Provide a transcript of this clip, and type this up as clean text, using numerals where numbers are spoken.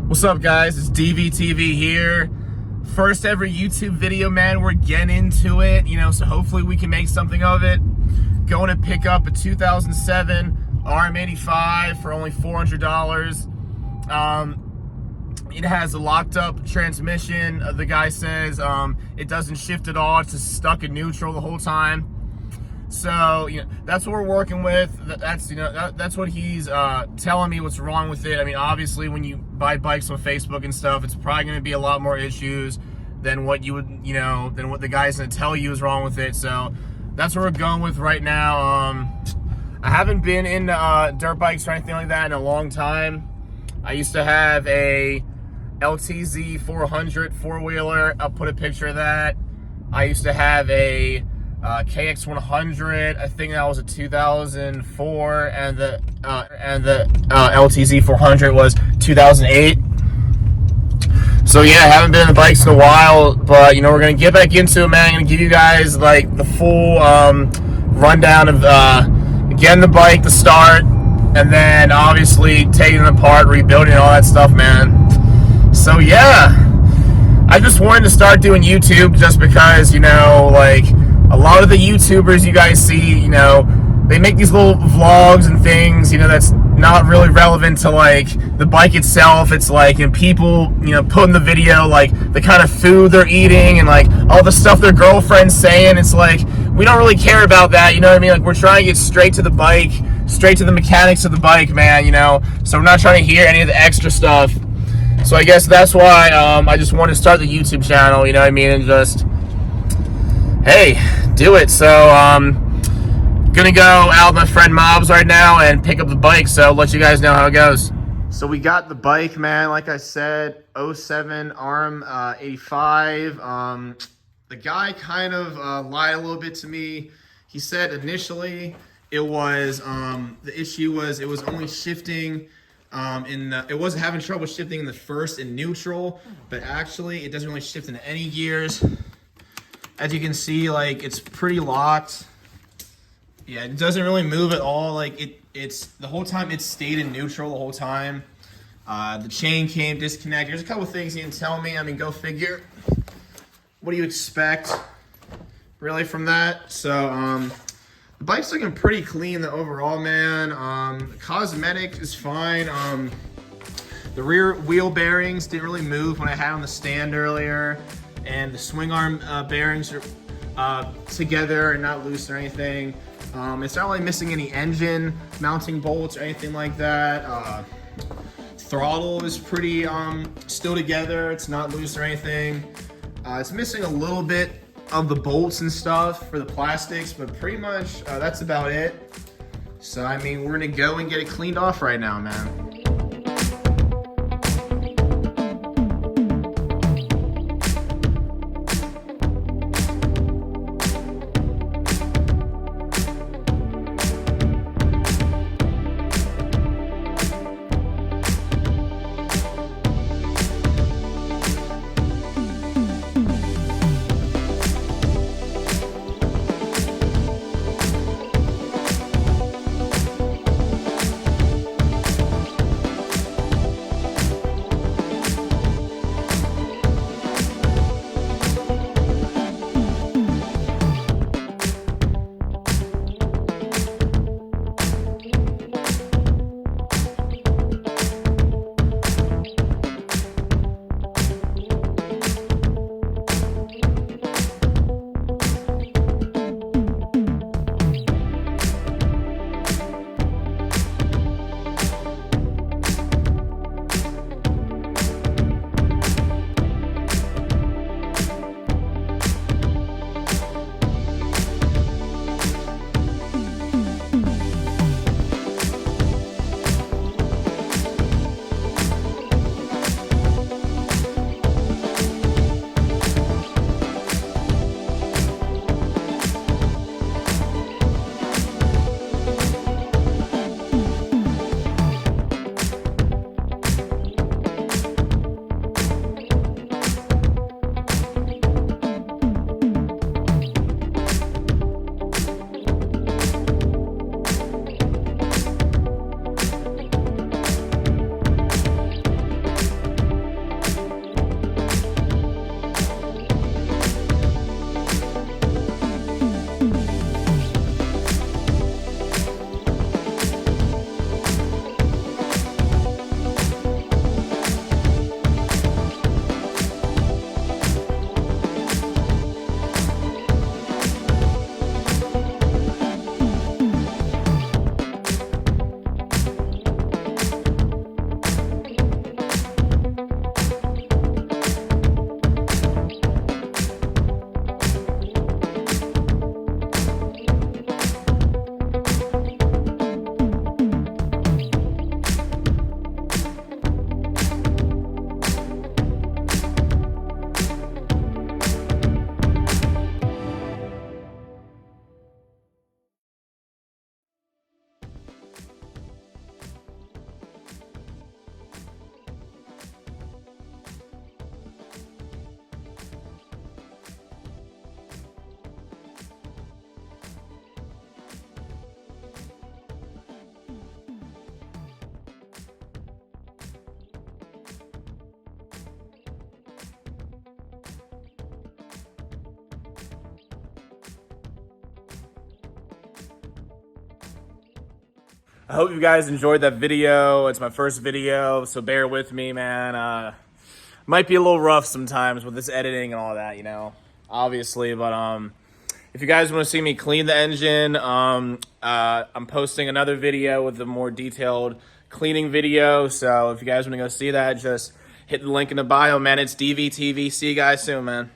What's up, guys? It's DVTV here. First ever YouTube video, man. We're getting into it, so hopefully we can make something of it. Going to pick up a 2007 RM85 for only $400. It has a locked up transmission. The guy says it doesn't shift at all. It's just stuck in neutral the whole time. So, that's what we're working with. That's what he's telling me what's wrong with it. I mean, obviously, when you buy bikes on Facebook and stuff, it's probably going to be a lot more issues than what you would, than what the guy's going to tell you is wrong with it. So, that's what we're going with right now. I haven't been into dirt bikes or anything like that in a long time. I used to have a LTZ 400 four-wheeler. I'll put a picture of that. I used to have a KX 100, I think that was a 2004, and the LTZ 400 was 2008. So yeah, I haven't been in the bikes in a while, but we're gonna get back into it, man. I'm gonna give you guys like the full rundown of getting the bike to start, and then obviously taking it apart, rebuilding, all that stuff, man. So yeah, I just wanted to start doing YouTube just because, a lot of the YouTubers you guys see, they make these little vlogs and things, that's not really relevant to the bike itself. It's people, putting the video, the kind of food they're eating and all the stuff their girlfriend's saying. It's we don't really care about that, you know what I mean? We're trying to get straight to the bike, straight to the mechanics of the bike, man, so we're not trying to hear any of the extra stuff. So I guess that's why I just wanted to start the YouTube channel, you know what I mean, and just, hey, do it. So gonna go out with my friend Mobs right now and pick up the bike, so I'll let you guys know how it goes. So we got the bike, man, like I said, 07 RM85. The guy kind of lied a little bit to me. He said initially it was the issue was it was only shifting it wasn't having trouble shifting in the first in neutral, but actually it doesn't really shift into any gears. As you can see, it's pretty locked. Yeah, it doesn't really move at all. It's the whole time it stayed in neutral the whole time. The chain came disconnected. There's a couple things he didn't tell me. I mean, go figure. What do you expect, really, from that? So, the bike's looking pretty clean, the overall, man. The cosmetic is fine. The rear wheel bearings didn't really move when I had on the stand earlier. And the swing arm bearings are together and not loose or anything. It's not really missing any engine mounting bolts or anything like that. Throttle is pretty still together. It's not loose or anything. It's missing a little bit of the bolts and stuff for the plastics, but pretty much that's about it. So I mean, we're gonna go and get it cleaned off right now, man. I hope you guys enjoyed that video. It's my first video, so bear with me, man. Might be a little rough sometimes with this editing and all that, you know, obviously. But if you guys want to see me clean the engine, I'm posting another video with a more detailed cleaning video. So if you guys want to go see that, just hit the link in the bio, man. It's DVTV. See you guys soon, man.